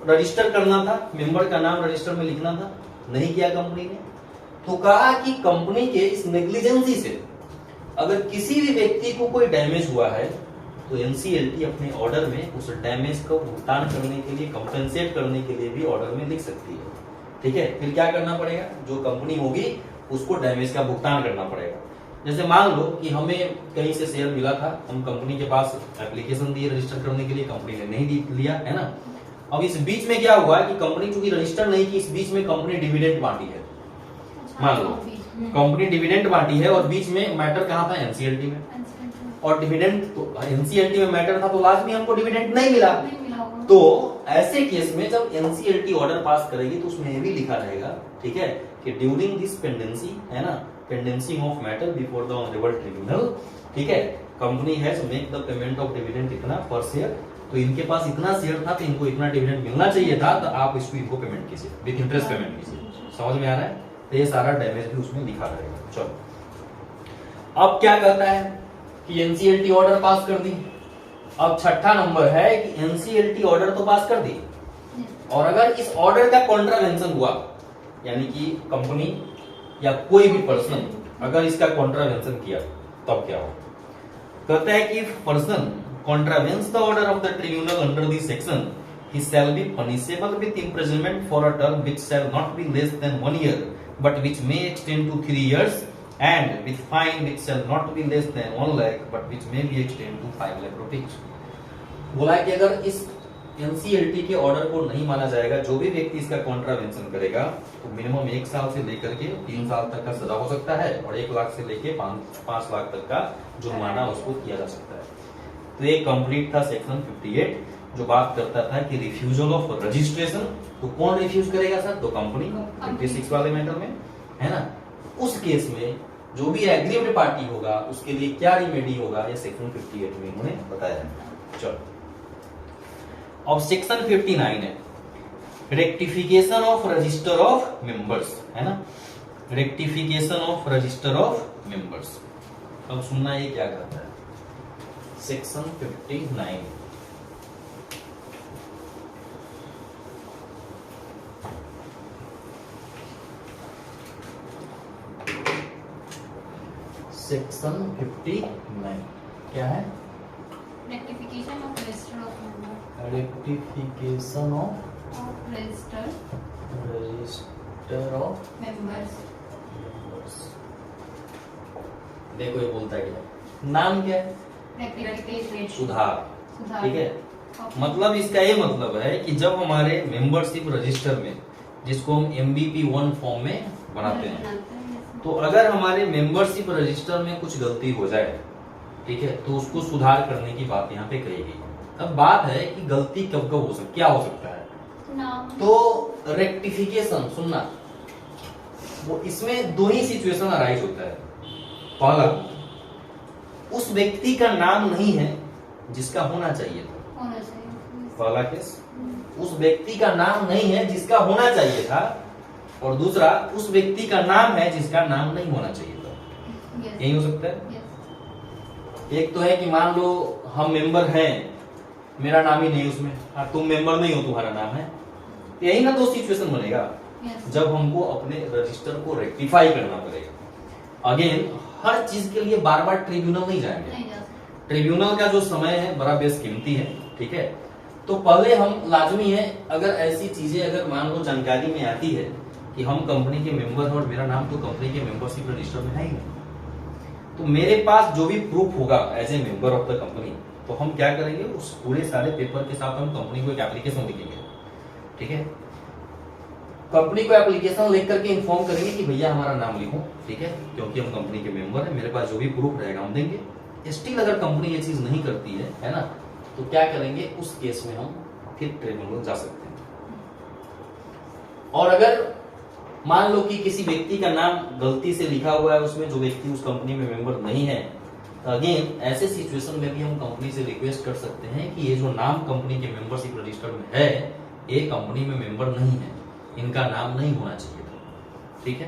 Speaker 1: रजिस्टर करना था, मेंबर का नाम रजिस्टर में लिखना था, नहीं किया कंपनी ने, तो कहा कि कंपनी के इस नेग्लिजेंसी से अगर किसी भी व्यक्ति को कोई डैमेज हुआ है तो एनसीएलटी अपने ऑर्डर में उस डैमेज को भुगतान करने के लिए, कंपेंसेट करने के लिए भी ऑर्डर में लिख सकती है। ठीक है। फिर क्या करना पड़ेगा, जो कंपनी होगी उसको डैमेज का भुगतान करना पड़ेगा। जैसे मान लो कि हमें कहीं से शेयर मिला था, हम कंपनी के पास एप्लीकेशन दिए रजिस्टर करने के लिए, कंपनी ने नहीं लिया, है ना। अब इस बीच में क्या हुआ कि कंपनी चूंकि रजिस्टर नहीं की, इस बीच में कंपनी डिविडेंड बांटी है, मान लो कंपनी डिविडेंड बांटी है, और बीच में मैटर कहाँ था, एनसीएलटी में, और डिविडेंड तो एनसीएलटी में मैटर था, तो लाजमी हमको डिविडेंड नहीं मिला। तो ऐसे केस में जब एनसीएलटी ऑर्डर पास करेगी तो उसमें ये भी लिखा रहेगा, ठीक है, कि ड्यूरिंग दिस पेंडेंसी, है ना, pendency of matter before the honourable tribunal, ठीक है, company has make the payment of dividend इतना पर शेयर, तो इनके पास इतना शेयर था तो इनको इतना डिविडेंड मिलना चाहिए था, तो आप इसको इनको पेमेंट कीजिए, विद इंटरेस्ट पेमेंट कीजिए। समझ में आ रहा है? तो ये सारा डैमेज भी उसमें लिखा रहेगा। चलो अब क्या करता है कि एनसीएलटी ऑर्डर पास कर दी। अब छठा नंबर है कि एनसीएलटी ऑर्डर तो पास कर दी, और अगर इस ऑर्डर का कॉन्ट्रावेंशन हुआ, यानी कि कंपनी या कोई भी पर्सन अगर इसका कॉन्ट्रावेंशन किया, तब क्या हो? कहता है कि person contravenes the order of the tribunal under this section, he shall be punishable with imprisonment for a term which shall not be less than 1 year, but which may extend to 3 years, and with fine which shall not be less than 1 lakh, but which may be extend to 5 lakh rupees। बोला कि अगर इस NCLT के order को नहीं माना जाएगा, जो भी व्यक्ति इसका कॉन्ट्रावेंशन करेगा, तो मिनिमम 1 साल से लेकर के 3 साल तक का सजा हो सकता है, और 1 लाख से लेके 5 लाख तक का जुर्माना उसको किया जा सकता है। तो ये कंप्लीट था सेक्शन 58, जो बात करता था कि रिफ्यूजल ऑफ रजिस्ट्रेशन। तो कौन रिफ्यूज करेगा सर? तो कंपनी 56 वाले मैटर में, है ना। उस केस में जो भी एग्रीव्ड पार्टी होगा उसके लिए क्या रिमेडी होगा, ये सेक्शन 58 में उन्होंने बताया। चलो अब सेक्शन 59 है rectification of register of members, है ना, rectification of register of members. अब सुनना ये क्या कहता है सेक्शन 59। सेक्शन 59 क्या है?
Speaker 3: Rectification of register of member,
Speaker 1: rectification of
Speaker 3: register
Speaker 1: of
Speaker 3: members.
Speaker 1: देखो ये बोलता है क्या, नाम क्या है? सुधार, ठीक है। मतलब इसका ये मतलब है कि जब हमारे मेंबरशिप रजिस्टर में, जिसको हम MBP 1 फॉर्म में बनाते हैं, तो अगर हमारे मेंबरशिप रजिस्टर में कुछ गलती हो जाए, ठीक है, तो उसको सुधार करने की बात यहाँ पे कही गई। अब बात है कि गलती कब कब हो सकती, क्या हो सकता है? तो रेक्टिफिकेशन, सुनना, वो इसमें दो ही सिचुएशन अराइज होता है। पहला, उस व्यक्ति का नाम नहीं है जिसका होना चाहिए था, पहला केस, उस व्यक्ति का नाम नहीं है जिसका होना चाहिए था, और दूसरा, उस व्यक्ति का नाम है जिसका नाम नहीं होना चाहिए था। यही हो सकता है। एक तो है कि मान लो हम मेंबर हैं, मेरा नाम ही नहीं उसमें, तुम मेंबर नहीं हो, तुम्हारा नाम है, यही ना दो सिचुएशन बनेगा जब हमको अपने रजिस्टर को रेक्टिफाई करना पड़ेगा। अगेन हर चीज के लिए बार बार ट्रिब्यूनल नहीं जाएंगे, ट्रिब्यूनल का जो समय है बड़ा बेशकीमती है, ठीक है। तो पहले हम लाजमी है, अगर ऐसी चीजें अगर मान लो जानकारी में आती है कि हम कंपनी के मेंबर हैं और मेरा नाम तो कंपनी के मेंबरशिप रजिस्टर में है ही नहीं, तो मेरे पास जो भी प्रूफ होगा as a member of the company, तो हम क्या करेंगे, उस पूरे सारे पेपर के साथ हम कंपनी को एक एप्लीकेशन लिखेंगे, ठीक है। कंपनी को एप्लीकेशन लिख करके इन्फॉर्म करेंगे कि भैया हमारा नाम लिखो, ठीक है, क्योंकि हम कंपनी के मेंबर हैं, मेरे पास जो भी प्रूफ रहेगा हम देंगे। स्टिल अगर कंपनी ये चीज नहीं करती है ना, तो क्या करेंगे, उस केस में हम फिर ट्रिब्यूनल जा सकते हैं। और अगर मान लो कि किसी व्यक्ति का नाम गलती से लिखा हुआ है उसमें, जो व्यक्ति उस कंपनी में मेंबर नहीं है, तो अगेन ऐसे सिचुएशन में भी हम कंपनी से रिक्वेस्ट कर सकते हैं कि ये जो नाम कंपनी के मेंबरशिप रजिस्टर में है, ये कंपनी में मेंबर नहीं है, इनका नाम नहीं होना चाहिए था, ठीक है।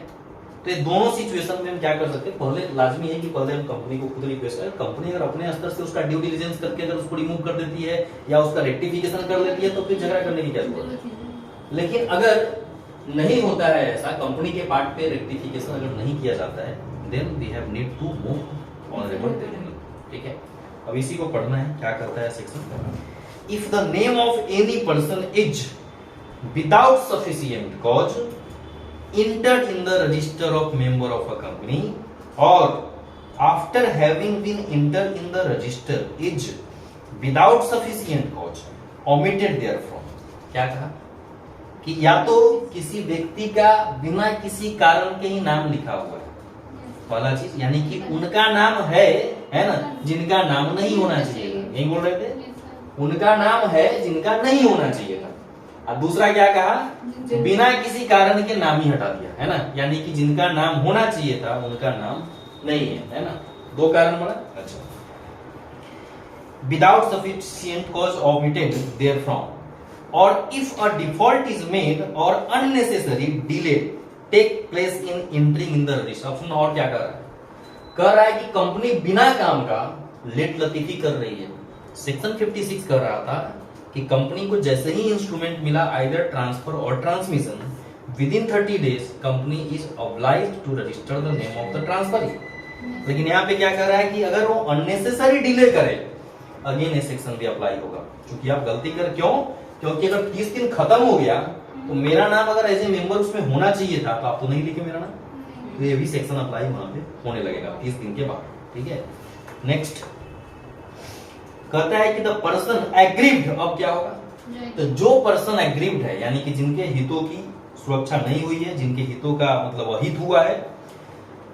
Speaker 1: तो ये दोनों सिचुएशन में हम क्या कर सकते हैं, पहले लाजमी है कि पहले हम कंपनी को खुद रिक्वेस्ट करें। कंपनी अगर अपने स्तर से उसका ड्यू डिलिजेंस करके अगर उसको रिमूव कर देती है या उसका रेक्टिफिकेशन कर लेती है, तो फिर झगड़ा करने की क्या जरूरत है। लेकिन अगर नहीं होता है ऐसा, कंपनी के पार्ट पे रेक्टिफिकेशन अगर नहीं किया जाता है, then we have need to move honourable tribunal, ठीक है। अब इसी को पढ़ना है, क्या करता है section, if the name of any person is without sufficient cause entered in the register of member of a company or after having been entered in the register is without sufficient cause omitted therefrom. क्या कहा कि या तो किसी व्यक्ति का बिना किसी कारण के ही नाम लिखा हुआ है, पहला चीज, यानी कि उनका नाम है ना, जिनका नाम नहीं होना चाहिए था, यही बोल रहे थे, उनका नाम है जिनका नहीं होना चाहिए था। और दूसरा क्या कहा, बिना किसी कारण के नाम ही हटा दिया, है ना, यानी कि जिनका नाम होना चाहिए था उनका नाम नहीं है ना, दो कारण बना। अच्छा, without sufficient cause omitted therefrom, or if a default is made or unnecessary delay take place in entering in the register। अब सुनो और क्या कर रहा है, कह रहा है कि कंपनी बिना काम का लेट लतीफी कर रही है। सेक्शन 56 कर रहा था कि कंपनी को जैसे ही इंस्ट्रूमेंट मिला आइदर ट्रांसफर और transmission, within 30 days company is obliged to register the name of the transfer. लेकिन यहाँ पे क्या कर रहा है कि अगर वो अननेसेसरी डिले करे, अगेन ये सेक्शन भी अप्लाई होगा, क्योंकि आप गलती कर, क्यों, क्योंकि अगर 30 दिन खत्म हो गया तो मेरा नाम अगर एज ए मेंबर उसमें होना चाहिए था, तो आप तो नहीं लिखे मेरा नाम, तो ये भी सेक्शन अप्लाई वहां पे होने लगेगा 30 दिन के बाद। ठीक है, नेक्स्ट कहता है कि द पर्सन एग्रीव्ड, अब क्या होगा, तो जो पर्सन एग्रीव्ड है, यानी कि जिनके हितों की सुरक्षा नहीं हुई है, जिनके हितों का मतलब अहित हुआ है,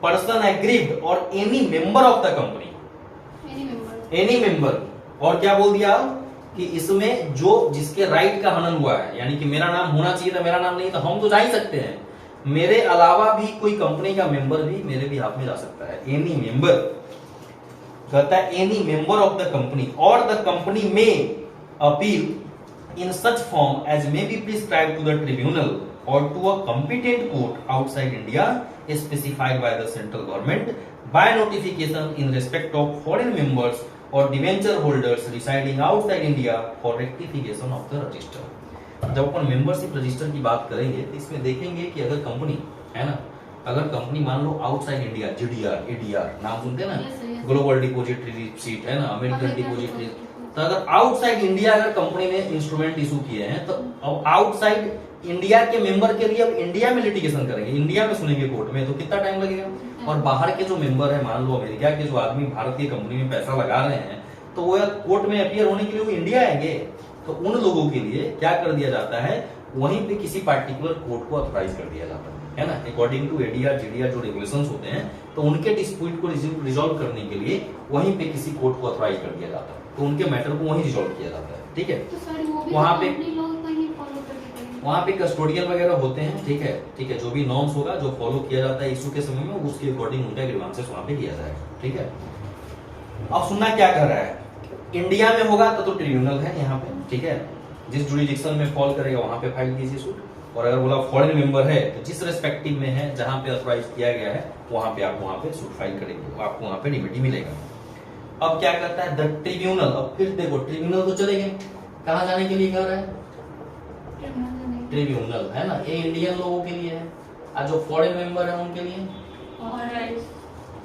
Speaker 1: पर्सन एग्रीव्ड और any member of the company, any member, और क्या बोल दिया कि इसमें जो जिसके राइट का हनन हुआ है, यानी कि मेरा नाम होना चाहिए था, मेरा नाम नहीं था, हम तो जा ही सकते हैं, मेरे अलावा भी कोई कंपनी का मेंबर भी मेरे भी हाथ में जा सकता है। एनी मेंबर, कहता है any member of the company और the company may appeal in such form as may be prescribe to the tribunal और to a competent court outside India specified by the central government by notification in respect of foreign members और debenture holders residing outside India for rectification of the register. जब अपन membership register की बात करेंगे तो इसमें देखेंगे कि अगर कंपनी है ना, अगर कंपनी मान लो आउटसाइड इंडिया, जीडीआर, एडीआर नाम सुनते हैं ना, ग्लोबल डिपॉजिटरी रिसीट है ना, अमेरिकन डिपॉजिटरी, तो अगर आउटसाइड इंडिया अगर कंपनी ने इंस्ट्रूमेंट इशू किए हैं, तो अब आउटसाइड इंडिया के मेंबर के लिए अब इंडिया में लिटिगेशन करेंगे, इंडिया में सुनेंगे कोर्ट में, तो कितना टाइम लगेगा। और बाहर के जो मेंबर है, मान लो अमेरिका के जो आदमी भारतीय कंपनी में पैसा लगा रहे हैं, तो वो कोर्ट में अपीयर होने के लिए वो इंडिया आएंगे, तो उन लोगों के लिए क्या कर दिया जाता है, वहीं पे किसी पार्टिकुलर कोर्ट को ऑथराइज कर दिया जाता है ना, अकॉर्डिंग टू एडीआर जीडीआर जो रेगुलेशंस होते हैं, तो उनके डिस्प्यूट को रिजॉल्व करने के लिए वहीं पे किसी कोर्ट को ऑथराइज कर दिया जाता है, तो उनके मैटर को वहीं रिजॉल्व किया जाता है। ठीक है, वहां पे कस्टोडियन वगैरह होते हैं। ठीक है, जो भी नॉर्म्स होगा जो फॉलो किया जाता है इशू के समय में, उसके अकॉर्डिंग उनका ग्रीवांसेस वहां पे किया जाएगा। ठीक है, अब सुनना क्या कर रहा है, इंडिया में होगा तो ट्रिब्यूनल है यहाँ पे। ठीक है, जिस जुरिडिक्शन में फॉल करेगा वहां पे फाइल कीजिए सूट, और अगर बोला फॉरेन मेंबर है तो जिस रेस्पेक्टिव में है जहां पे ऑथराइज किया गया है वहां पे आप वहां पे सूट फाइल करेंगे, आपको वहां पे रेमेडी मिलेगा। अब क्या करता है द ट्रिब्यूनल, अब फिर देखो ट्रिब्यूनल तो चले गए, कहाँ जाने के लिए कह रहा है, ट्रिब्यूनल है ना, ये इंडियन लोगों के लिए है, और जो फॉरेन मेंबर है उनके लिए,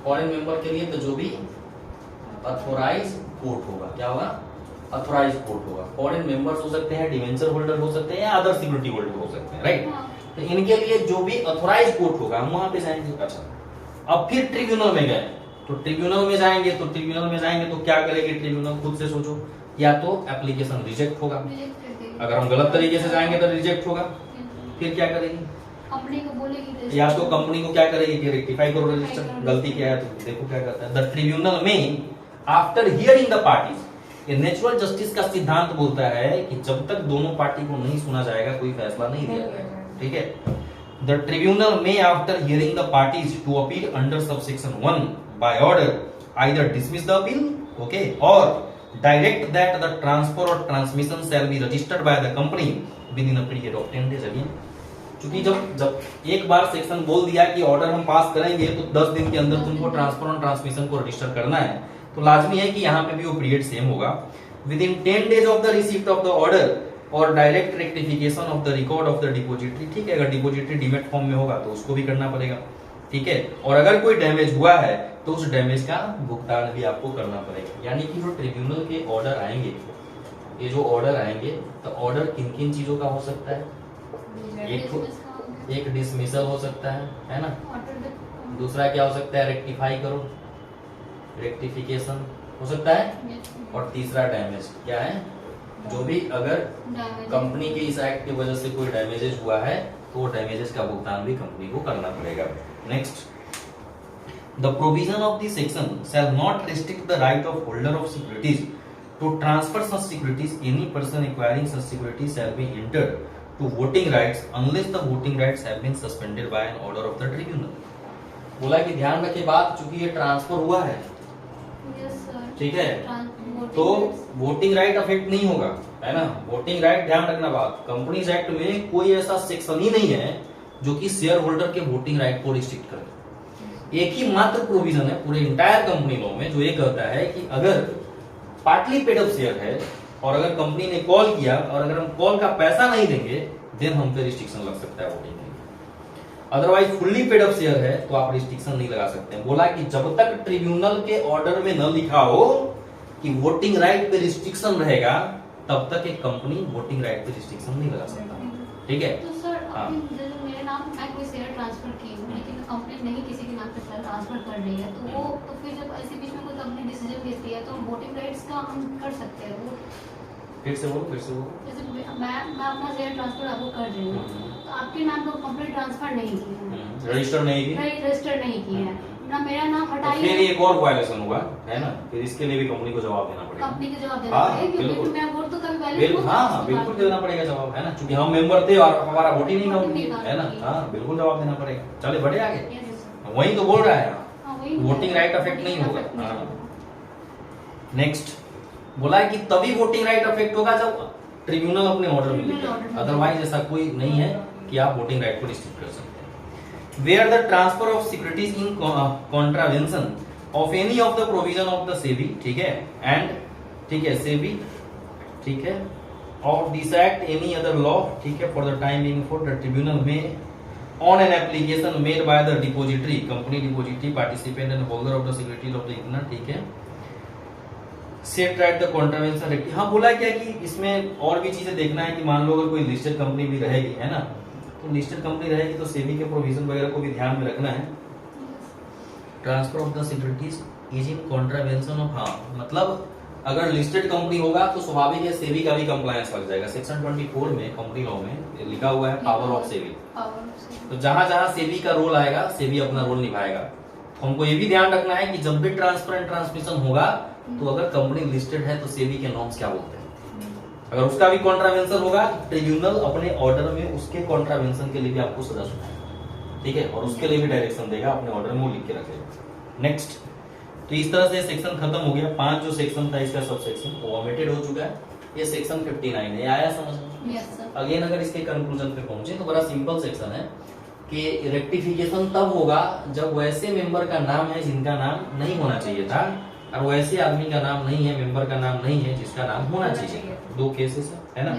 Speaker 1: फॉरेन मेंबर के लिए तो जो भी ऑथराइज कोर्ट होगा, क्या होगा, ऑथराइज कोर्ट होगा। फॉरेन मेंबर्स हो सकते हैं, डिवेंचर होल्डर हो सकते हैं, या अदर सिक्योरिटी होल्डर हो सकते हैं, राइट। तो इनके लिए जो भी ऑथराइज कोर्ट होगा हम वहां पे जाएंगे। अच्छा, अब फिर ट्रिब्यूनल में गए, तो ट्रिब्यूनल में जाएंगे तो क्या करेंगे ट्रिब्यूनल, खुद से सोचो, या तो एप्लीकेशन रिजेक्ट होगा, अगर हम गलत तरीके से जाएंगे तो रिजेक्ट होगा, फिर क्या करेगी,
Speaker 3: कंपनी को बोलेगी,
Speaker 1: या तो कंपनी को क्या करेगी कि रेक्टिफाई करो रजिस्टर, गलती क्या है, तो देखो क्या करता है द ट्रिब्यूनल में आफ्टर हियरिंग द पार्टीज, ये नेचुरल जस्टिस का सिद्धांत बोलता है कि जब तक दोनों पार्टी को नहीं सुना जाएगा कोई फैसला नहीं दिया जाएगा। ठीक है, द ट्रिब्यूनल में after hearing the parties to appeal under subsection 1 by order either dismiss the appeal, okay, और डायरेक्ट दैट द ट्रांसफर और transmission shall be registered by the company within a period of 10 days. Again, क्योंकि जब एक बार section बोल दिया कि order हम पास करेंगे तो 10 दिन के अंदर तुमको ट्रांसफर और ट्रांसमिशन को रजिस्टर करना है, तो लाजमी है कि यहाँ पे भी वो पीरियड सेम होगा, within 10 days of the receipt of the order और direct rectification of the record of the depository. ठीक है, अगर डिपोजिटरी डीमेट फॉर्म में होगा तो उसको भी करना पड़ेगा। ठीक है, और अगर कोई डैमेज हुआ है तो उस डैमेज का भुगतान भी आपको करना पड़ेगा। यानी कि जो ट्रिब्यूनल के ऑर्डर आएंगे, ये जो ऑर्डर आएंगे, तो ऑर्डर किन किन चीजों का हो सकता है, एक तो एक डिसमिसल हो सकता है ना।
Speaker 3: ऑर्डर द
Speaker 1: दूसरा क्या हो सकता है, रेक्टिफाई करो, रेक्टिफिकेशन हो सकता है। और तीसरा डैमेज क्या है, जो भी अगर कंपनी के इस एक्ट की वजह से कोई डैमेजेस हुआ है तो डैमेजेस का भुगतान भी कंपनी को करना पड़ेगा। Next, the provision of this section shall not restrict the right of holder of securities to transfer such securities. Any person acquiring such securities shall be entered to voting rights unless the voting rights have been suspended by an order of the tribunal. बोला कि ध्यान रखे बात, चूंकि ये transfer हुआ है, ठीक है, तो वोटिंग राइट अफेक्ट नहीं होगा, है ना। वोटिंग राइट, ध्यान रखना बात, कंपनीज एक्ट में कोई ऐसा सेक्शन ही नहीं है जो कि शेयर होल्डर के वोटिंग राइट को रिस्ट्रिक्ट करे। एक ही मात्र प्रोविजन है पूरे इंटायर कंपनी लॉ में जो ये कहता है कि अगर पार्टली पेड अप शेयर है और अगर कंपनी ने कॉल किया और अगर हम कॉल का पैसा नहीं देंगे देन हम पे रिस्ट्रिक्शन लग सकता है वोटिंग में। Otherwise fully paid up share है तो आप रिस्ट्रिक्शन नहीं लगा सकते हैं। बोला कि जब तक ट्रिब्यूनल के ऑर्डर में न लिखा हो कि वोटिंग राइट पे रिस्ट्रिक्शन रहेगा तब तक एक कंपनी वोटिंग राइट पे रिस्ट्रिक्शन नहीं लगा सकता, ठीक है।
Speaker 3: तो सर मेरे नाम मैं कोई शेयर ट्रांसफर की हूँ लेकिन कंपनी नहीं किसी के नाम पे शेयर ट्रांसफर कर रही है, तो वो तो फिर जब ऐसे बीच में कोई कंपनी डिसीजन लेती है तो वोटिंग राइट्स का हम कर सकते हैं वो।
Speaker 1: फिर से बोलो।
Speaker 3: जैसे मैं अपना शेयर ट्रांसफर आपको कर रही हूँ तो आपके नाम पर कंपनी ट्रांसफर नहीं की है,
Speaker 1: रजिस्टर नहीं की
Speaker 3: है ना, मेरा नाम
Speaker 1: तो
Speaker 3: हटाइए,
Speaker 1: फिर एक और वायलेशन हुआ, है ना। फिर इसके लिए भी कंपनी को जवाब देना पड़ेगा,
Speaker 3: कंपनी को जवाब देना
Speaker 1: हाँ,
Speaker 3: पड़ेगा
Speaker 1: बिल्कुल।
Speaker 3: क्योंकि मैं वोट तो कभी वैलिड
Speaker 1: बिल्कुल, हाँ बिल्कुल देना पड़ेगा जवाब, है ना, क्योंकि हम मेंबर थे और हमारा वोट ही नहीं था, है ना। हाँ बिल्कुल जवाब देना पड़ेगा। चले बढ़े आगे, वही तो बोल रहा है, वोटिंग राइट अफेक्ट नहीं होगा। नेक्स्ट, बोला है कि तभी वोटिंग राइट अफेक्ट होगा जब ट्रिब्यूनल अपने ऑर्डर में लिखे, अदरवाइज ऐसा कोई नहीं है कि आप वोटिंग राइट को रिस्ट्रिक्ट कर सकते हैं। Where the transfer of securities in contravention of any of the provision of the SEBI, ठीक है, and ठीक है SEBI, ठीक है, of this act any other law, ठीक है, for the time being for the tribunal may on an application made by the depository, company depository participant and holder of the securities of the INA, ठीक है, set right the contravention act। हाँ बोला क्या कि इसमें और भी चीजें देखना है कि मान लो अगर कोई लिस्टेड कंपनी भी रहेगी, है ना, तो लिस्टेड कंपनी रहेगी तो सेबी के प्रोविजन वगैरह को भी ध्यान में रखना है। Transfer of the securities is in contravention of, हाँ मतलब अगर लिस्टेड कंपनी होगा तो स्वाभाविक है सेबी का भी कंप्लायंस लग जाएगा। सेक्शन 24 में कंपनी लॉ में लिखा हुआ है पावर ऑफ सेबी, तो जहां जहां सेबी का रोल आएगा सेबी अपना रोल निभाएगा। तो हमको ये भी ध्यान रखना है कि जब भी ट्रांसफर एंड ट्रांसमिशन होगा तो अगर कंपनी लिस्टेड है तो सेबी के नॉर्म्स क्या बोलते हैं, अगर उसका भी कॉन्ट्रावेंशन होगा ट्रिब्यूनल अपने ऑर्डर में उसके कॉन्ट्रावेंशन के लिए भी आपको सजा सुनाएगा, ठीक है, और उसके लिए भी डायरेक्शन देगा, अपने ऑर्डर में वो लिख के रखेगा। नेक्स्ट, तो इस तरह से सेक्शन खत्म हो गया। 5 जो सेक्शन था इसका सब सेक्शन वो ओमिटेड हो चुका है। ये सेक्शन 59 है, आया समझ में?
Speaker 3: Yes sir.
Speaker 1: अगेन अगर इसके कंक्लूजन पे पहुंचे तो बड़ा सिंपल सेक्शन है कि रेक्टिफिकेशन तब होगा जब वैसे मेंबर का नाम है जिनका नाम नहीं होना चाहिए था और वैसे आदमी का नाम नहीं है, मेंबर का नाम नहीं है जिसका नाम होना चाहिए। 2 केसेस है ना।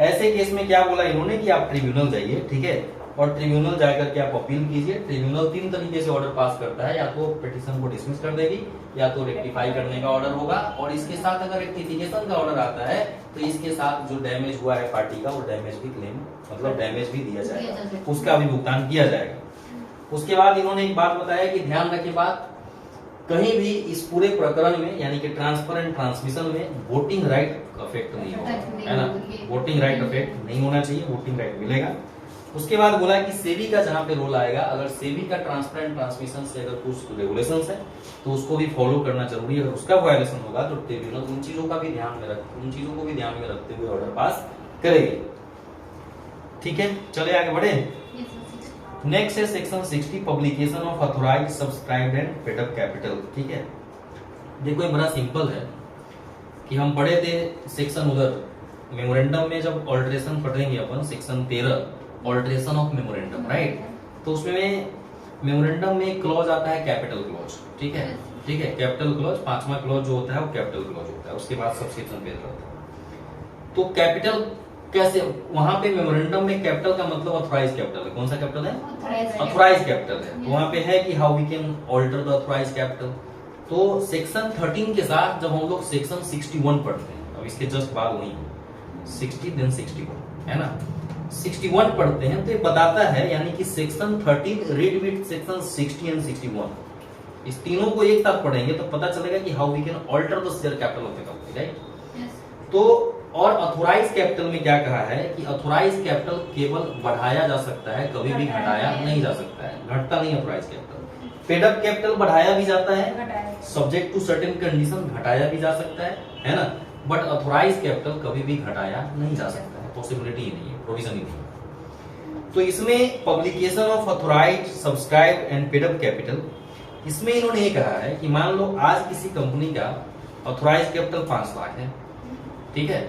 Speaker 1: ऐसे केस में क्या बोला इन्होंने कि आप ट्रिब्यूनल जाइए, ठीक है, और ट्रिब्यूनल जाकर के आप अपील कीजिए। ट्रिब्यूनल 3 तरीके से ऑर्डर पास करता है, या तो पिटीशन को डिसमिस कर देगी, या तो रेक्टिफाई करने का ऑर्डर होगा, और इसके साथ अगर रेक्टिफिकेशन का ऑर्डर आता है तो इसके साथ जो डैमेज हुआ है पार्टी का वो डैमेज भी क्लेम, मतलब डैमेज भी दिया जाएगा, उसका भी भुगतान किया जाएगा। उसके बाद इन्होंने एक बात बताया कि ध्यान रखे बात, कहीं भी इस पूरे प्रकरण में यानी कि ट्रांसफर एंड ट्रांसमिशन में वोटिंग राइट अफेक्ट नहीं होगा, है ना, वोटिंग राइट अफेक्ट नहीं होना चाहिए, वोटिंग राइट मिलेगा। उसके बाद बोला कि सेबी का जहां पे रोल आएगा, अगर सेबी का ट्रांसफर एंड ट्रांसमिशन से अगर कुछ रेगुलेशंस है तो उसको भी फॉलो करना जरूरी है। अगर उसका वायलेशन होगा तो ट्रिब्यूनल उन चीजों को भी ध्यान में रखते हुए ऑर्डर पास करेगी, ठीक है। चले आगे बढ़े। नेक्स्ट है section 60 publication of authorised subscribed and paid up capital, ठीक है। देखो ये बड़ा सिंपल है कि हम पढ़े थे सेक्शन उधर मेमोरेंडम में, जब ऑल्टरेशन पढ़ेंगे अपन section 13 alteration of memorandum, right, तो उसमें मेमोरेंडम में एक क्लॉज आता है कैपिटल क्लॉज, ठीक है, ठीक है, कैपिटल क्लॉज 5वां क्लॉज जो होता है वो कैपिटल क्लॉज होता है, उसके बाद सबसेक्शन पेज रहता है। तो कैपिटल कैसे, वहां पे मेमोरेंडम में कैपिटल का मतलब ऑथराइज कैपिटल है। कौन सा कैपिटल है? ऑथराइज कैपिटल है। तो वहां पे है कि how we can alter the authorise capital. तो सेक्शन 13 के साथ जब हम लोग सेक्शन 61 पढ़ते हैं, अब इसके जस्ट बाद वही 60 देन 61, है ना, 61 पढ़ते हैं तो ये बताता है, यानी कि section 13 read with section 60 and 61, इस तीनों को एक साथ पढ़ेंगे तो पता चलेगा कि how we can alter the share capital of the company, right. तो और अथोराइज कैपिटल में क्या कहा है कि अथोराइज कैपिटल केवल बढ़ाया जा सकता है, कभी भी घटाया नहीं जा सकता है, घटता नहीं authorise capital. Paid up capital बढ़ाया भी जाता है सब्जेक्ट टू सर्टेन कंडीशन, घटाया भी जा सकता है ना, बट अथोराइज कैपिटल कभी भी घटाया नहीं जा सकता है, पॉसिबिलिटी ही नहीं है, प्रोविजन ही नहीं है। तो इसमें publication of authorise subscribe and paid up capital, इसमें इन्होंने ये कहा है कि मान लो आज किसी कंपनी का अथोराइज कैपिटल 5 लाख है, ठीक है,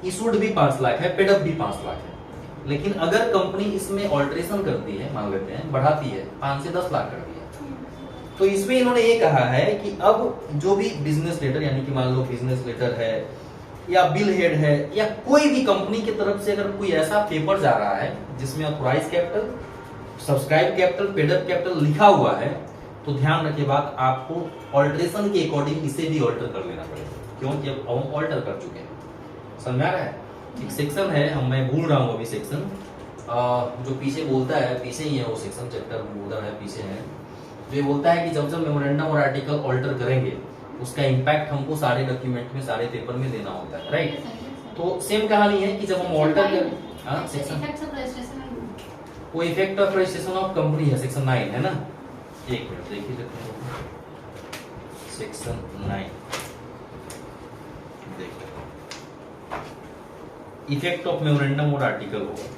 Speaker 1: इशूड भी 5 लाख है, पेड अप भी 5 लाख है, लेकिन अगर कंपनी इसमें ऑल्ट्रेशन करती है, मान लेते हैं बढ़ाती है, 5 से 10 लाख कर दिया, तो इसमें इन्होंने ये कहा है कि अब जो भी बिजनेस लेटर, यानी कि मान लो बिजनेस लेटर है या बिल हेड है या कोई भी कंपनी की तरफ से अगर कोई ऐसा पेपर जा रहा है जिसमें authorise capital, subscribe capital, paid up capital लिखा हुआ है, तो ध्यान रखिए बात, आपको ऑल्ट्रेशन के अकॉर्डिंग इसे भी ऑल्टर कर लेना पड़ेगा, क्योंकि अब हम ऑल्टर कर चुके हैं। समझ आ रहा है? एक सेक्शन है, मैं भूल रहा हूँ अभी सेक्शन, जो पीछे बोलता है, पीछे ही है वो सेक्शन, चैप्टर उधर है, पीछे है, जो ये बोलता है कि जब जब मेमोरेंडम और आर्टिकल ऑल्टर करेंगे उसका इम्पैक्ट हमको सारे डॉक्यूमेंट में, सारे पेपर में देना होता है, राइट। तो सेम कहानी है कि जब हम ऑल्टर कर सेक्शन, वो effect of registration of company है, सेक्शन 9 है ना, एक मिनट देखिए लेते हैं, सेक्शन 9 देखिए, इफेक्ट ऑफ मेमोरेंडम और आर्टिकल होगा,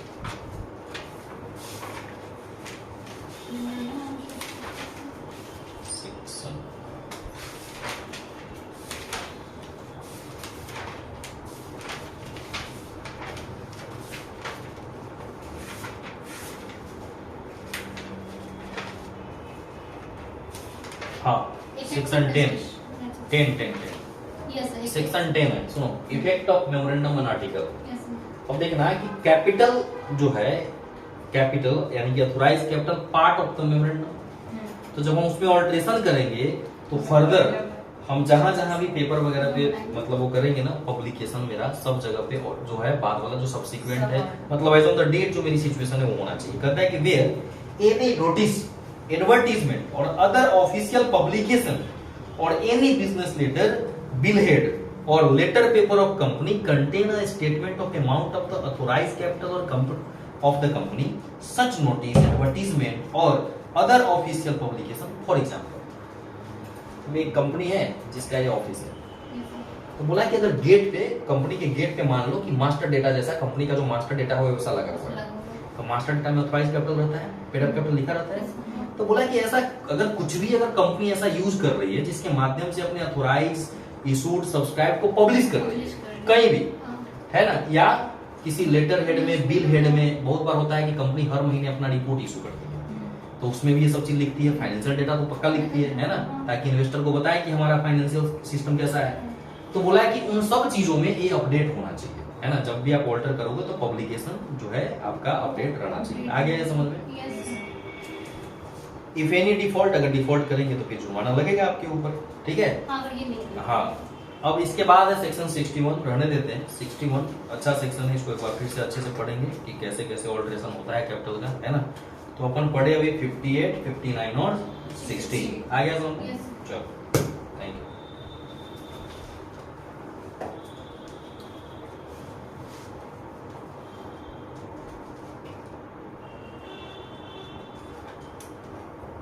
Speaker 1: सेक्शन हाँ, सेक्शन 10 सेक्शन 10 है, सुनो, effect of memorandum and article. अब देखना है कि कैपिटल जो है, कैपिटल यानी कि authorise capital part of the memorandum, तो जब हम उसमें ऑल्ट्रेशन करेंगे तो फर्दर हम जहां जहां भी पेपर वगैरह पे मतलब वो करेंगे ना, पब्लिकेशन मेरा सब जगह पे और जो है बाद वाला जो सब्सिक्वेंट है, मतलब एज ऑन द डेट जो मेरी सिचुएशन है वो होना चाहिए। कहता है कि वेयर एनी नोटिस, एडवर्टीजमेंट और अदर ऑफिशियल पब्लिकेशन और any business letter, bill head और letter paper of company contain a statement of amount of the authorised capital और of the company, such notice, advertisement और other official publication. For example एक company है जिसका ये office है, तो बोला कि अगर गेट पे, कंपनी के गेट पे मान लो कि मास्टर डेटा जैसा कंपनी का जो मास्टर डेटा हो वैसा लगा हुआ है, तो मास्टर डेटा में अथोराइज्ड कैपिटल रहता है, पेड अप कैपिटल लिखा रहता है। तो बोला कि ऐसा अगर कुछ भी अगर कंपनी ऐसा यूज कर रही है जिसके माध्यम से अपने अथोराइज, इशूड, सब्सक्राइब को पब्लिश कर रही है कहीं भी, है ना, या किसी लेटर हेड में, बिल हेड में, बहुत बार होता है कि कंपनी हर महीने अपना रिपोर्ट इशू करती है, तो उसमें भी ये सब चीज लिखती है, फाइनेंशियल डेटा तो पक्का लिखती है ना, ताकि इन्वेस्टर को बताए कि हमारा फाइनेंशियल सिस्टम कैसा है। तो बोला है कि उन सब चीजों में ये अपडेट होना चाहिए, है ना, जब भी आप ऑल्टर करोगे तो पब्लिकेशन जो है आपका अपडेट रहना चाहिए। आ गया है समझ में? इफ एनी डिफॉल्ट, अगर डिफॉल्ट करेंगे तो फिर जुर्माना लगेगा आपके ऊपर, ठीक है। हाँ, अब इसके बाद है सेक्शन 61, रहने देते हैं 61, अच्छा सेक्शन है, इसको एक बार फिर से अच्छे से पढ़ेंगे कि कैसे कैसे ऑल्ट्रेशन होता है कैपिटल का, है ना। तो अपन पढ़े अभी 58, 59 और 60, आ गया समझ? चलो